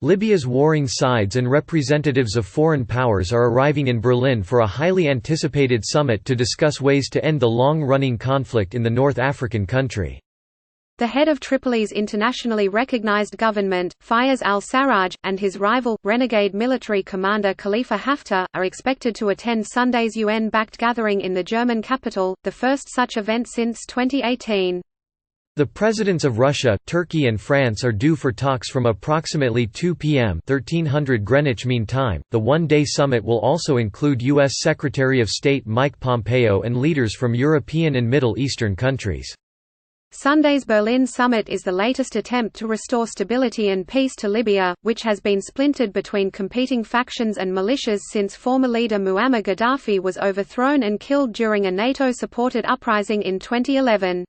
Libya's warring sides and representatives of foreign powers are arriving in Berlin for a highly anticipated summit to discuss ways to end the long-running conflict in the North African country. The head of Tripoli's internationally recognized government, Fayez al-Sarraj, and his rival, renegade military commander Khalifa Haftar, are expected to attend Sunday's UN-backed gathering in the German capital, the first such event since 2018. The presidents of Russia, Turkey and France are due for talks from approximately 2 p.m. 1300 Greenwich Mean Time. The one-day summit will also include U.S. Secretary of State Mike Pompeo and leaders from European and Middle Eastern countries. Sunday's Berlin summit is the latest attempt to restore stability and peace to Libya, which has been splintered between competing factions and militias since former leader Muammar Gaddafi was overthrown and killed during a NATO-supported uprising in 2011.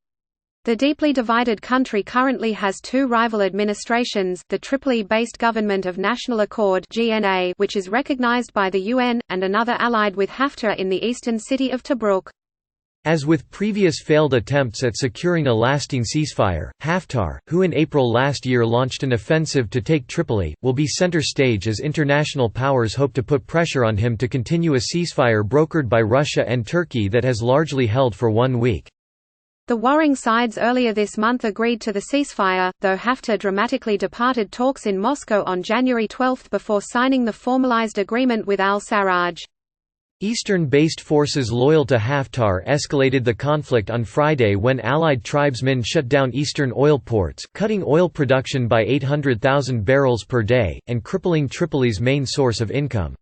The deeply divided country currently has two rival administrations, the Tripoli-based Government of National Accord (GNA), which is recognized by the UN, and another allied with Haftar in the eastern city of Tobruk. As with previous failed attempts at securing a lasting ceasefire, Haftar, who in April last year launched an offensive to take Tripoli, will be center stage as international powers hope to put pressure on him to continue a ceasefire brokered by Russia and Turkey that has largely held for 1 week. The warring sides earlier this month agreed to the ceasefire, though Haftar dramatically departed talks in Moscow on January 12 before signing the formalized agreement with al-Sarraj. Eastern-based forces loyal to Haftar escalated the conflict on Friday when Allied tribesmen shut down eastern oil ports, cutting oil production by 800,000 barrels per day, and crippling Tripoli's main source of income.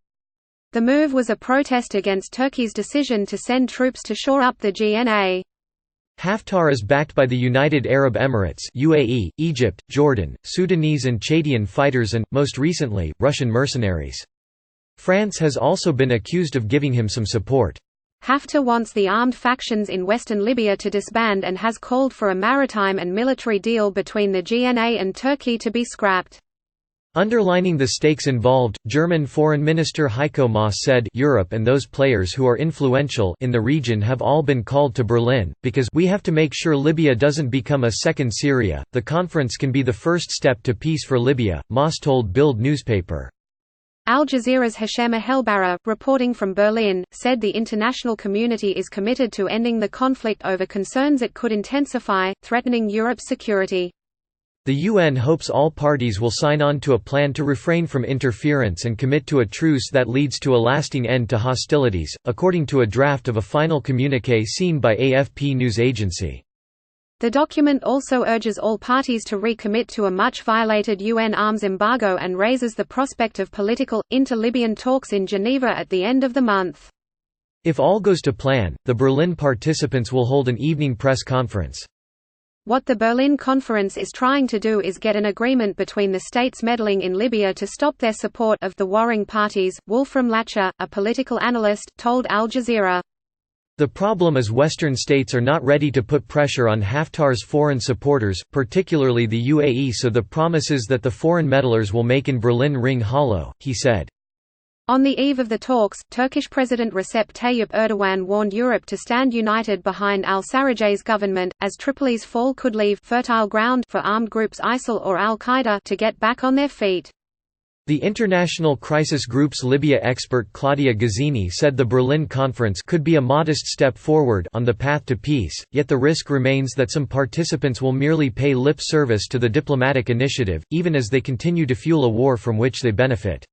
The move was a protest against Turkey's decision to send troops to shore up the GNA. Haftar is backed by the United Arab Emirates (UAE), Egypt, Jordan, Sudanese and Chadian fighters and, most recently, Russian mercenaries. France has also been accused of giving him some support. Haftar wants the armed factions in western Libya to disband and has called for a maritime and military deal between the GNA and Turkey to be scrapped. Underlining the stakes involved, German Foreign Minister Heiko Maas said, "Europe and those players who are influential in the region have all been called to Berlin, because we have to make sure Libya doesn't become a second Syria. The conference can be the first step to peace for Libya," Maas told Bild newspaper. Al Jazeera's Hashema Helbara, reporting from Berlin, said the international community is committed to ending the conflict over concerns it could intensify, threatening Europe's security. The UN hopes all parties will sign on to a plan to refrain from interference and commit to a truce that leads to a lasting end to hostilities, according to a draft of a final communiqué seen by AFP news agency. The document also urges all parties to recommit to a much-violated UN arms embargo and raises the prospect of political, inter-Libyan talks in Geneva at the end of the month. If all goes to plan, the Berlin participants will hold an evening press conference. What the Berlin Conference is trying to do is get an agreement between the states meddling in Libya to stop their support of the warring parties, Wolfram Lacher, a political analyst, told Al Jazeera. The problem is Western states are not ready to put pressure on Haftar's foreign supporters, particularly the UAE, so the promises that the foreign meddlers will make in Berlin ring hollow, he said. On the eve of the talks, Turkish President Recep Tayyip Erdogan warned Europe to stand united behind al-Sarraj's government, as Tripoli's fall could leave fertile ground for armed groups ISIL or al-Qaeda to get back on their feet. The International Crisis Group's Libya expert Claudia Gazzini said the Berlin conference could be a modest step forward on the path to peace, yet the risk remains that some participants will merely pay lip service to the diplomatic initiative, even as they continue to fuel a war from which they benefit.